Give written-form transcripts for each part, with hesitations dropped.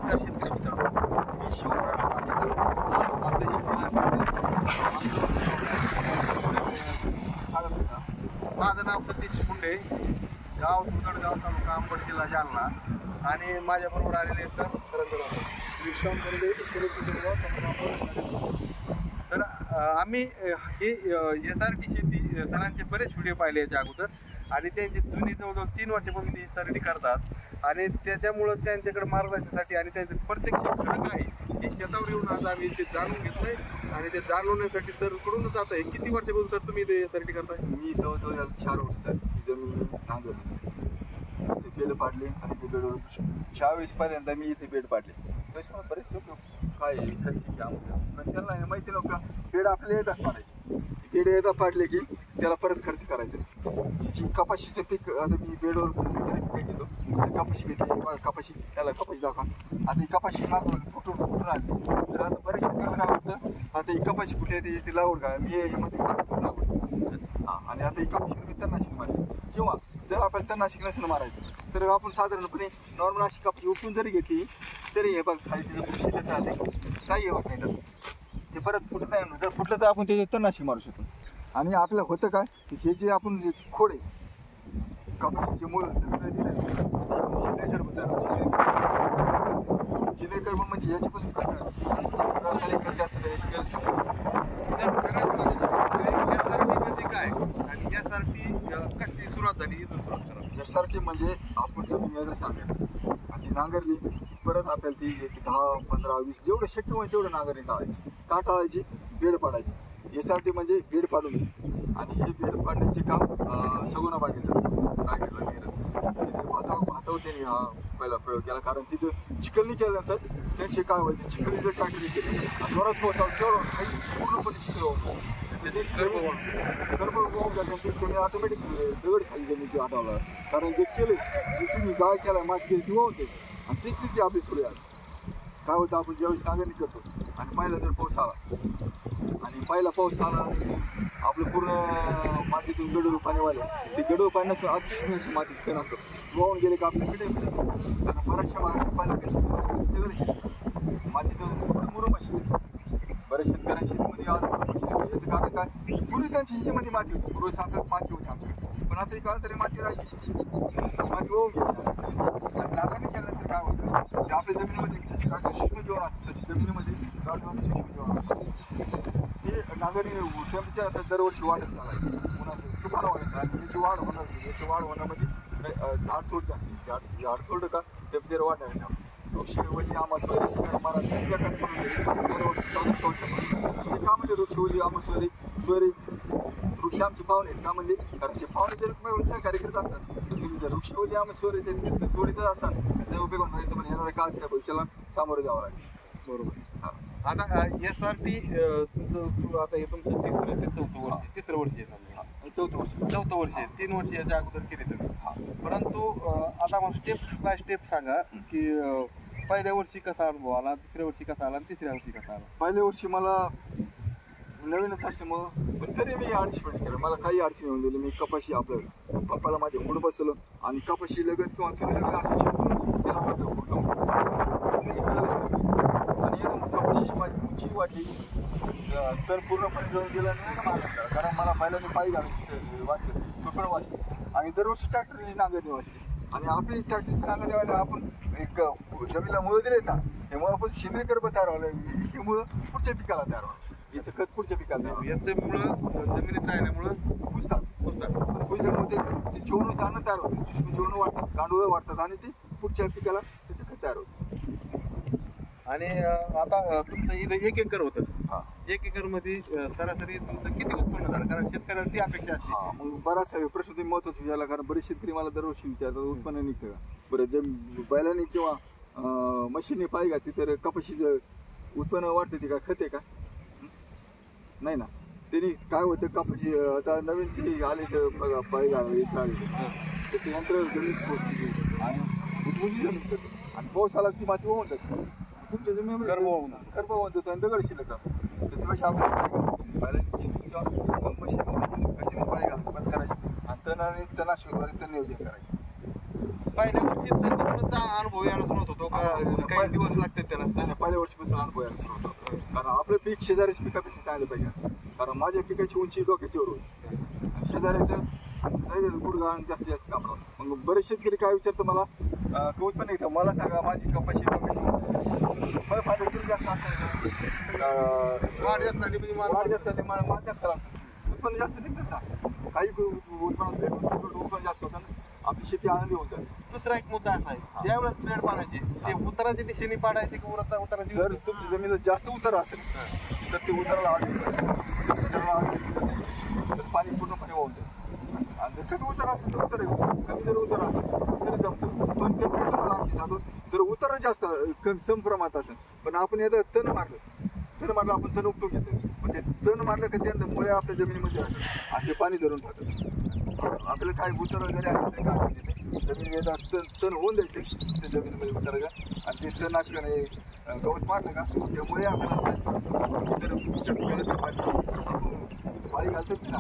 नमस्कार शेतकरी मित्रांनो, मी शिवराम मांडेकर. आज आपल्या शेतीला माझं नाव सतीश मुंडे, गाव दुधडगाव, तालुका अंबड, जिल्हा जालना. आणि माझ्याबरोबर आलेले तर तर आम्ही हे SRT शेती सरांचे बरेच व्हिडिओ पाहिले याच्या अगोदर, आणि त्यांची जुनी जवळजवळ 3 वर्षापासून ते SRT करतात. आणि त्याच्यामुळं त्यांच्याकडे मार्गदर्शनासाठी आणि त्यांचं प्रत्येक शेतकरी काय हे शेतावर येऊन आज आम्ही ते जाणून घेतलंय. आणि ते जाणवण्यासाठी तर कडूनच आता हे किती वर्षापासून सर तुम्ही ते SRT करताय? मी जवळजवळ 4 वर्ष ही जमीन नांगरली, ते बेड पाडले आणि ते बेडवर 40 पर्यंत मी इथे बेड पाडले. त्याच्यामुळे बरेच लोक काय खर्च घ्या पण त्यांना माहिती नव्हतं बेड आपल्याला येत असणारायची. बेड एकदा पाडले की त्याला परत खर्च करायचा. जी कपाशीचं पीक आता मी बेडवर पीक घेतो, कपाशी घेतली, कपाशी त्याला कपाशी दाखवा. आता ही कपाशी मागून फुटून आणली तर आता बरेच शेतकऱ्याला काय वाटतं आता ही कपाशी कुठे येते याची लावड काय मी याच्यामध्ये लागवड. आणि आता ही कपाशी मी तणनाशक मारली, किंवा जर आपण तणनाशक नसेल मारायचं तर आपण साधारणपणे नॉर्मल अशी कपाशी उपटून जरी घेतली तरी हे बघ खाली तिथं शिल्लक राहते, काही होत नाही. तर ते परत फुटत नाही, जर फुटलं तर आपण त्याचे तणनाशक मारू शकतो. आणि आपल्याला होतं काय हे जे आपण जे खोड आहे कपाशीचे मूळ कार्बन म्हणजे याच्यापासून रासायनिक जास्त याची गरज म्हणजे काय आणि SRT कशी सुरुवात झाली इथून सुरुवात करा. SRT म्हणजे आपण जमीन यायला सांगायला आणि नांगरली परत आपल्याला ती 10, 15, 20 जेवढं शक्य होईल तेवढं नांगरणी टाळायची. का टाळायची? बेड पाडायची. SRT म्हणजे बेड पाडून आणि हे बेड पाडण्याचे काम सगुणा बागेचं राखेला गेलं. भातावर त्यांनी हा पहिला प्रयोग केला, कारण तिथं चिखलनी केल्यानंतर त्यांचे काय व्हायचे, चिखली जर टाकली केली आणि जोरात पोहोचावं तेवढं काही पूर्णपणे चिखल होतं गर्भ होऊन जाते. त्यांनी ऑटोमॅटिक दगड खाली जमिनीची आठवला, कारण जे केलं जे तुम्ही गाय केला माती केली ती होते आणि तिसरी ती आपली सुरू आली. काय होतं आपण ज्यावेळेस नांगरणी करतो आणि पहिला जर पाऊस आला आणि पहिला पाऊस आला आपलं पूर्ण मातीतून गडूळ पाणी वाले ते गडूळ पाण्याचं अतिशय मातीचं कण असतं, वाहून गेले का आपल्या पिढे कारण बऱ्याचशा भागात पाहिलं मातीचं मुरुम अशी बऱ्याच शेतकऱ्यांच्या शेतीमध्ये आज याचं कारण काय पूर्वी त्यांच्या शेतीमध्ये माती होती, पूर्वी सांगतात माती होती आमच्याकडे, पण आता ही काळ तरी माती राहायची, माती वाहून गेली. नांगरणी केल्यानंतर काय होतं ते आपल्या जमिनीमध्ये जसे काय सूक्ष्म जीवन असतं तशी जमिनीमध्ये सूक्ष्म जीवन असतं. ते नांगरणी टेम्परेचर आता दरवर्षी वाढत चालायचं, उन्हाचं तुफान वाढत आणि याची वाढ होणार, याची वाढ होणं म्हणजे झाड तोड जाते. झाड तोडलं का टेम्परेचर वाढणार. वृक्षवल्ली आंबासोरी का म्हणजे वृक्षवल्ली आंबासोरी सोयरी वृक्ष आमचे पाहुणे का म्हणजे कारण ते पाहुणे जर सहकार्य करत असतात तर तुम्ही जर वृक्षवल्ली आंबासोरी ते तोडीतच असतात त्या उपयोग होऊन म्हणजे येणाऱ्या काळाच्या भविष्याला सामोरं जावं लागेल. बरोबर. आता SRT तुमचं आता हे तुमचं तिसरं वर्ष आहे, चौथं वर्ष आहे. 3 वर्ष याच्या अगोदर केले तुम्ही. परंतु आता मग स्टेप बाय स्टेप सांगा की पहिल्या वर्षी कसा अनुभव आला, दुसऱ्या वर्षी कसा आला आणि तिसऱ्या वर्षी कसा आला? पहिल्या वर्षी मला नवीनच असल्यामुळं पण तरी मी अडचण केलं, मला काही अडचण येऊन दिली. मी कपाशी आपलं पप्पाला माझ्या मुलं बसवलं आणि कपाशी लगत किंवा तुम्ही लगत असं त्याला आणि एकदम कपाशीची माझी उंची वाटली तर पूर्णपणे जवळ गेला नाही का माझा, कारण मला पहिल्यांदा पायी घालून वाचलं तो पण वाचले. आणि दरवर्षी ट्रॅक्टरची नांगरणी वाचली आणि आपली ट्रॅक्टरची नांगरणी व्हायला आपण एक जमिनीला मुळं दिले ना त्यामुळे आपण सेंद्रिय कर्ब तयार व्हायला हे मुळं पुढच्या पिकाला तयार व्हावं, याचं खत पुढच्या पिकाला तयार याचं मुळं जमिनीत राहिल्यामुळं पुजल्यामुळे ते जेवण जाणं तयार होतं, सूक्ष्म जीवन वाढतात, गांडूळ वाढतात आणि ते पुढच्या पिकाला त्याचं खत तयार होतं. आणि आता तुमचं इथं 1 एकर होतं. 1 एकर मध्ये सरासरी तुमचं किती उत्पन्न झालं? कारण शेतकऱ्याला ती अपेक्षा असते. मग बराच प्रश्न तुम्ही महत्वाचा विचारला, कारण बरेच शेतकरी मला दरवर्षी विचारतात उत्पन्न निघतं का. बरं जर बैलाने किंवा मशीनने पाय घातली तर कपाशीचं उत्पन्न वाढते ते का खत आहे का? नाही ना. त्यांनी काय होतं कपाशी आता नवीन ती आले तर बघा पाय घालावे तर ते यंत्र जमीन आणि पाऊस आला की माती वाहून जाते तुमच्या जमिनीमध्ये गर्भ होऊन जातो आणि दगड शिल्लक त्याच्यापेक्षा आपण मशीन कशी पाय घालतो बंद करायची आणि तणाशद्वारे तर नियोजन करायचं. पहिल्या वर्षी अनुभव यायला सुरुवात होतो का? दिवस लागतात त्याला? नाही, पहिल्या वर्षीपासून अनुभव यायला सुरू होतो. कारण आपलं पीक शेजाऱ्याच्या पिकापेक्षा चांगलं पाहिजे. कारण माझ्या पिकाची उंची डोक्याच्या वर होती आणि शेजाऱ्याचं गुडगाण जास्त काम. मग बरेच शेतकरी काय विचारतं मला, उत्पन्न येतं मला सांगा माझी कपाशी फळ फायदा किती जास्त असायचं, वाढ जास्त झाली म्हणजे वाढ जास्त झाली माल जास्त लागतं, उत्पन्न जास्त निघतं ना. काही उत्पन्न जास्त होतं ना, आपली शेती आनंदी होऊन जाते. दुसरा एक मुद्दा असा आहे, ज्यावेळेस प्लेट पाडायचे ते उताराच्या दिशेने पाडायचे की उताराची? जर तुमची जमिनीला जास्त उतार असेल तर ते उताराला तर पाणी पूर्णपणे वाहून जाईल. आणि जर कमी उतार असेल तर उतार कमी जर उतार असेल तरी जमतं. पण त्या उताराला आम्ही सांगतो, जर उतार जास्त सम प्रमाणात असेल पण आपण याचं तण मारलं आपण तण उपटून घेतो. पण ते तण मारलं का त्या मुळे आपल्या जमिनीमध्ये राहतात आणि ते पाणी धरून टाकतात. आपल्याला काय उतार वगैरे आहे ते काढून घेते, जमिनीला तण होऊन द्यायचे त्या जमिनीमध्ये उतार का. आणि ते तण नाशकाने गवत मारलं का त्यामुळे आपल्याला पाणी घालतच ना.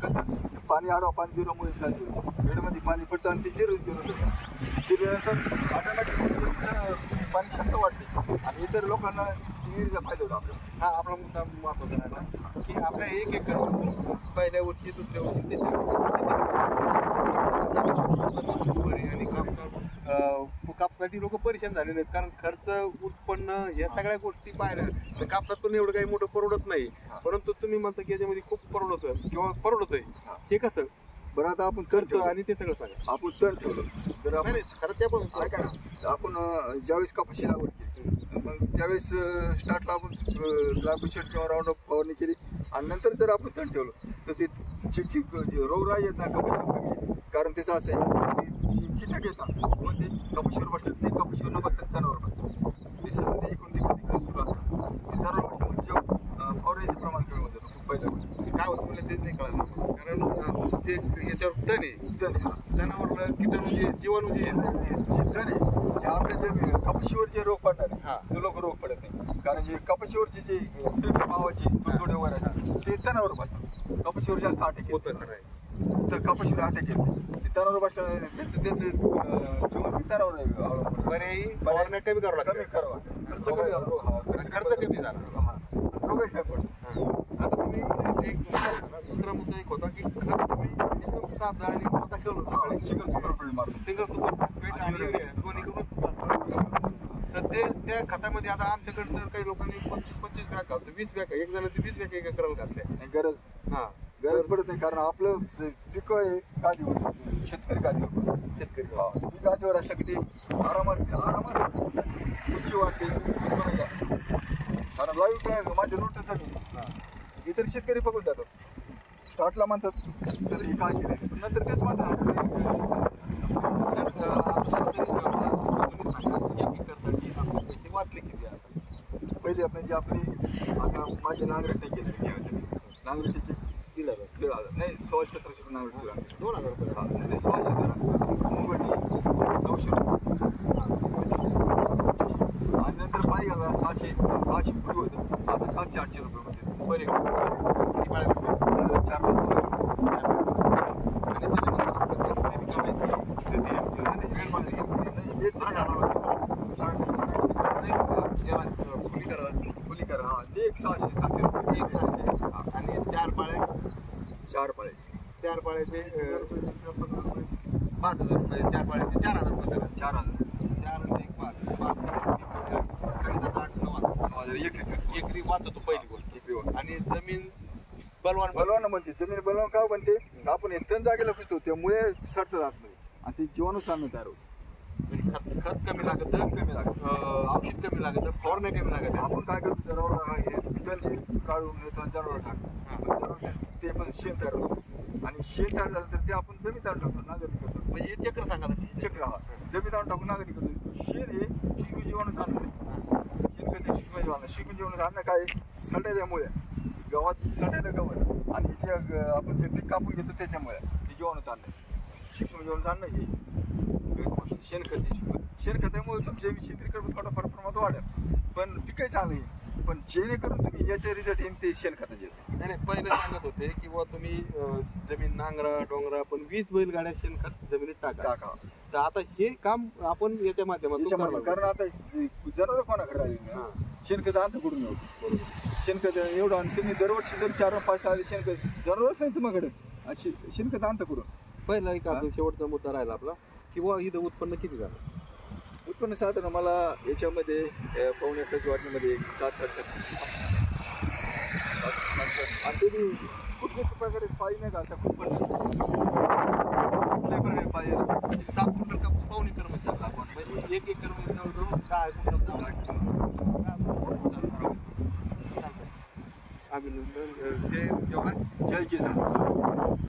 कसं पाणी आडवा पाणी जिरोमुळे चालतं, बेडमध्ये पाणी पडतं आणि ते जिरल्यानंतर ऑटोमॅटिक पाणी शक्त वाटते आणि इतर लोकांना विहिरीचा फायदा होतो आपल्याला. हा आपला मुद्दा महत्वाचा राहिला की आपल्या एक एकर पहिल्या वर्षी दुसऱ्या वर्षी आणि कापसासाठी लोक परेशान झालेले आहेत. कारण खर्च उत्पन्न या सगळ्या गोष्टी पाहिल्या तर कापसात पण एवढं काही मोठं परवडत नाही. परंतु तुम्ही म्हणता की याच्यामध्ये खूप परवडतोय किंवा परवडतोय, हे कसं? बरं आता आपण खर्च आणि ते सगळं सांगा. आपण तण ठेवलं तर खरंच त्या पण ऐका ना, आपण ज्यावेळेस कपाशी लागवड केली मग त्यावेळेस स्टार्टला आपण ग्लायफोसेट किंवा राऊंड अप फवारणी केली आणि नंतर जर आपण तण ठेवलं तर ते चिकी रोगराई येत ना कपाशी. कारण त्याचं असं आहे की कीटक येतात व ते कपाशीवर बसतात, ते कपाशीवर न बसतात तणावर बसतात. ते सगळं ते इकडून तिकडे सुरू असतात. ते दरवर्षी फवारणीचं प्रमाण कमी होतं खूप पहिल्या गोष्टी. काय होतं मला तेच नाही कळलं. कारण जे याच्यावर तण आहे तणावर कीटक म्हणजे जीवाणू जे तण आहे जे आपल्या जे कपाशीवर जे रोग पडणार आहे ते लोक रोग पडत नाही. कारण जे कपाशीवरचे जे मावाचे तुडतुडे वगैरे ते तणावर बसतात. कपाशीवर जास्त अटॅक होत येत नाही तर कपाशीवर अटॅक येते ते तणावर बसल्याने त्याचं जीवन तणावर अवलंबून. पर्यायी फवारण्या कमी करावं लागतं. कमी करावा, खर्च कमी झाला. रोगही काय पडतो. आता तुम्ही एक दुसरा मुद्दा एक होता की खत तुम्ही एकदम साधा आणि मोठा केलं सकाळी सिंगल सुपरफीड मारतो. सिंगल सुपर फॉस्फेट आणि युरिया दोन्ही करून. तर ते त्या खतामध्ये आता आमच्याकडे तर काही लोकांनी 25 बॅग घालतो, 20 बॅग, एक जणांची 20 बॅग एक एकराला घातल्या. गरज पडत नाही. कारण आपलं पिक आहे गादीवर, शेतकरी गादीवर, शेतकरी ती गादीवर असलं की ते आरामात उंची वाटते. कारण लाईव्ह काय माझे रोट चालू इतर शेतकरी बघून जातात. स्टार्टला म्हणतात तर हे काय केलं नंतर तेच म्हणतात पैसे वाचले किती आता? पहिले आपण जे आपली आता माझे नांगरट नाही केले नांगरटीचे 1,500 नाही 1600-1700 नांगरटी लागली. 2,000 रुपये. नाही 1600 मुंगटी 900 आणि नंतर पाय घाला 600 पुढे होतं. आता 700-800 रुपये होते. बरे 4-5 खुली करा. हा ते एक 600-700 रुपये एक 600 आणि 4 पाळ्या 4 पाळ्याचे 4 पाळ्याचे 5,000 रुपये. 4 पाळ्याचे 4,000 रुपये. 4,000 4 आणि 5 एकरी वाचतो पहिली गोष्ट. आणि जमीन बलवान म्हणते जमीन बलवान का म्हणते आपण एक तण जागेला खुजतो त्यामुळे सडत जात नाही आणि ते जीवाणू चालणं तयार होतं. खत कमी लागत, औषध कमी लागत, फवारण्या कमी लागत. आपण काय करतो जनावर हे काढून येतो जनावर टाकतो ते पण शेण तयार होतं आणि शेण तयार झालं तर ते आपण जमीन आणून टाकतो नागरिक करतो. म्हणजे हे चक्र सांगा ना. चक्र हा जमीन आणून टाकून नागरिक करतो. शेण हे शिकू जीवाणू चालणं नाही. शेण कधी शिकू जीवाणू चालणं काय सडल्यामुळे गव्हात सडायला गवत आणि जे आपण जे पीक कापून घेतो त्याच्यामुळे हे जीवाणू चालणं सूक्ष्म जीवाणू चालणं हे शेणखताची. शेणखतामुळे तुमचे शेती करून थोडंफार प्रमाणात वाढेल, पण पिकही चांगलं येईल. पण जेणेकरून तुम्ही याचे रिझल्ट येईल ते शेणखताचे येते. नाही नाही, पहिले सांगत होते की बुवा तुम्ही जमीन नांगरा डोंगरा पण 20 बैलगाड्या शेणखत जमिनीत टाका. तर आता हे काम आपण याच्या माध्यमातून याच्यामध्ये करावं. कारण आता जनावर कोणाकडे राहिले हा. शेणखत आणतं कुठून येऊ बरोबर. शेणखत एवढं आणि तुम्ही दरवर्षी जर 4-5 आले शेणखत जनावरच नाही तुम्हाकडे अशी शेणखत आणतं कुठून. पहिला एक आपला शेवटचा मुद्दा राहिला आपला की बुवा इथं उत्पन्न किती झालं. उत्पन्न साधारण मला याच्यामध्ये पाऊण एकरच्या वाटणीमध्ये 7-8 आणि तुम्ही कुठल्या प्रकारे पायी नाही घालता कुठल्या प्रकारे पायी 7 क्विंटल कापूस पाऊण एकर मध्ये टाकला आपण. म्हणजे 1 एकर मध्ये जवळजवळ 10 क्विंटल. अभिनंदन. जय जवान जय किसान.